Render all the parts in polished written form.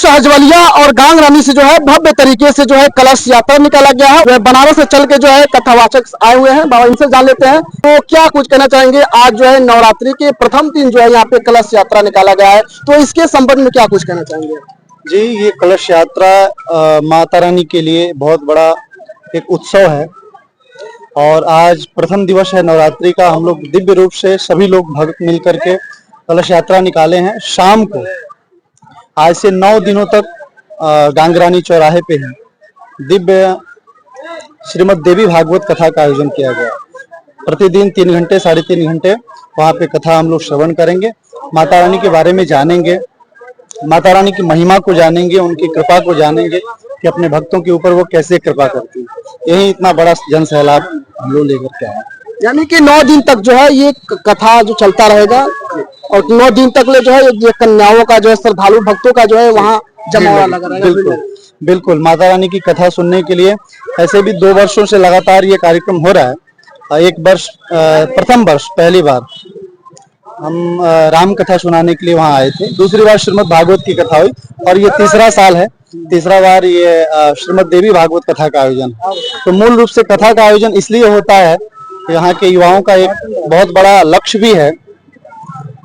सहजवलिया और गांगरानी से जो है भव्य तरीके से जो है कलश यात्रा निकाला गया है। बनारस से चल के जो है कथावाचक आए हुए हैं, बाबा इनसे जान लेते हैं तो क्या कुछ कहना चाहेंगे। आज जो है नवरात्रि के प्रथम दिन जो है यहाँ पे कलश यात्रा निकाला गया है, तो इसके संबंध में क्या कुछ कहना चाहेंगे। जी, ये कलश यात्रा माता रानी के लिए बहुत बड़ा एक उत्सव है और आज प्रथम दिवस है नवरात्रि का। हम लोग दिव्य रूप से सभी लोग भक्त मिलकर के कलश यात्रा निकाले हैं। शाम को आज से 9 दिनों तक गांगरानी चौराहे पे ही दिव्य श्रीमद् देवी भागवत कथा का आयोजन किया गया। प्रतिदिन 3 घंटे 3.5 घंटे वहाँ पे कथा हम लोग श्रवण करेंगे, माता रानी के बारे में जानेंगे, माता रानी की महिमा को जानेंगे, उनकी कृपा को जानेंगे कि अपने भक्तों के ऊपर वो कैसे कृपा करती है। यही इतना बड़ा जन सैलाब हम लोग लेकर के आए। यानी कि 9 दिन तक जो है ये कथा जो चलता रहेगा और 9 दिन तक ले जो है ये कन्याओं का जो है श्रद्धालु भक्तों का जो है वहाँ जमावड़ा लगा रहेगा। बिल्कुल बिल्कुल, माता रानी की कथा सुनने के लिए ऐसे भी 2 वर्षों से लगातार ये कार्यक्रम हो रहा है। एक वर्ष प्रथम वर्ष पहली बार हम राम कथा सुनाने के लिए वहाँ आए थे, दूसरी बार श्रीमद् भागवत की कथा हुई और ये तीसरा साल है, तीसरा बार ये श्रीमद् देवी भागवत कथा का आयोजन। तो मूल रूप से कथा का आयोजन इसलिए होता है कि यहाँ के युवाओं का एक बहुत बड़ा लक्ष्य भी है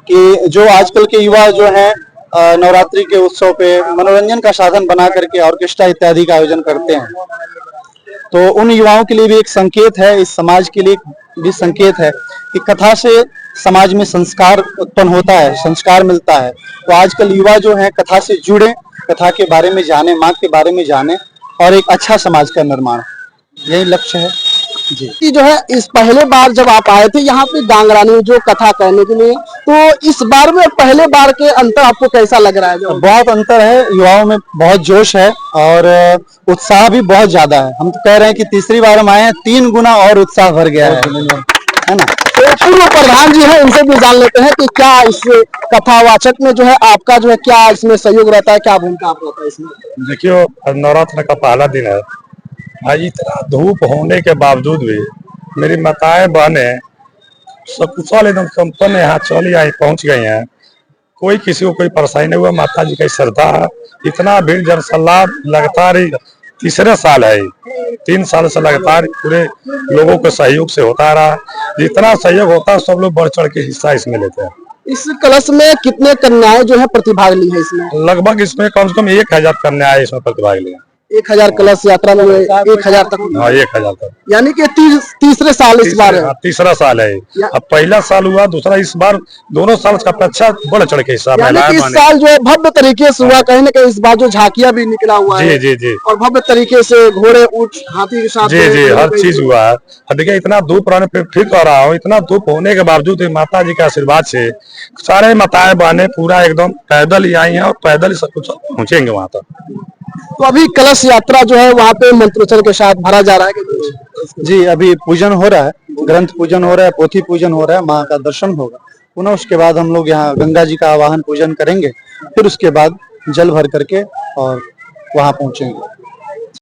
कि जो आजकल के युवा जो हैं नवरात्रि के उत्सव पे मनोरंजन का साधन बना करके ऑर्केस्ट्रा इत्यादि का आयोजन करते हैं, तो उन युवाओं के लिए भी एक संकेत है, इस समाज के लिए भी संकेत है कि कथा से समाज में संस्कार उत्पन्न होता है, संस्कार मिलता है। तो आजकल युवा जो हैं कथा से जुड़े, कथा के बारे में जाने, माँ के बारे में जाने और एक अच्छा समाज का निर्माण, यही लक्ष्य है जी। जो है इस पहले बार जब आप आए थे यहाँ पे गांगरानी जो कथा कहने के लिए, तो इस बार में पहले बार के अंतर आपको कैसा लग रहा है। जो बहुत अंतर है, युवाओं में बहुत जोश है और उत्साह भी बहुत ज्यादा है। हम तो कह रहे हैं कि तीसरी बार हम आए हैं, 3 गुना और उत्साह भर गया है ना। तो पूर्व प्रधान जी है, उनसे भी जान लेते हैं कि क्या इस कथावाचक में जो है आपका जो है क्या इसमें सहयोग रहता है, क्या भूमिका आप रहता है इसमें। देखियो, नवरात्र का पहला दिन है। आज इतना धूप होने के बावजूद भी मेरी माताएं बहनें सकुशल एकदम संपन्न यहाँ चली आई, पहुंच गई हैं। कोई किसी को कोई परेशानी नहीं हुआ। माता जी की श्रद्धा है, इतना भीड़ जनसल्लाब लगातार तीसरे साल है, 3 साल से लगातार पूरे लोगों के सहयोग से होता रहा। जितना सहयोग होता है सब लोग बढ़ चढ़ के हिस्सा इसमें लेते हैं। इस कलश में कितने कन्याएं जो है प्रतिभाग ली है इसमें। लगभग इसमें कम से कम 1000 कन्याएं इसमें प्रतिभाग लिया। 1000 कलश यात्रा में 1000 तक। हाँ, 1000 तक। यानी कि तीसरे साल इस बार है। तीसरा साल है। अब पहला साल हुआ, दूसरा इस बार दोनों साल का अपेक्षा बढ़ चढ़ के हिस्सा। इस साल जो है भव्य तरीके से हुआ, कहीं ना कहीं इस बार जो झांकियां भी निकला हुआ है। जी जी। और भव्य तरीके से घोड़े ऊंट हाथी के साथ जी जी हर चीज हुआ है। देखिए, इतना धूप रहने पे फिर कह रहा हूँ, इतना धूप होने के बावजूद माता जी के आशीर्वाद से सारे माताएं बहनें पूरा एकदम पैदल ही आई हैं और पैदल ही सब कुछ पहुंचेंगे वहां तक। तो अभी कलश यात्रा जो है वहाँ पे मंत्रोच्चार के साथ भरा जा रहा है। जी, अभी पूजन हो रहा है, ग्रंथ पूजन हो रहा है, पोथी पूजन हो रहा है, माँ का दर्शन होगा। पुनः उसके बाद हम लोग यहाँ गंगा जी का आवाहन पूजन करेंगे, फिर उसके बाद जल भर करके और वहाँ पहुंचेंगे।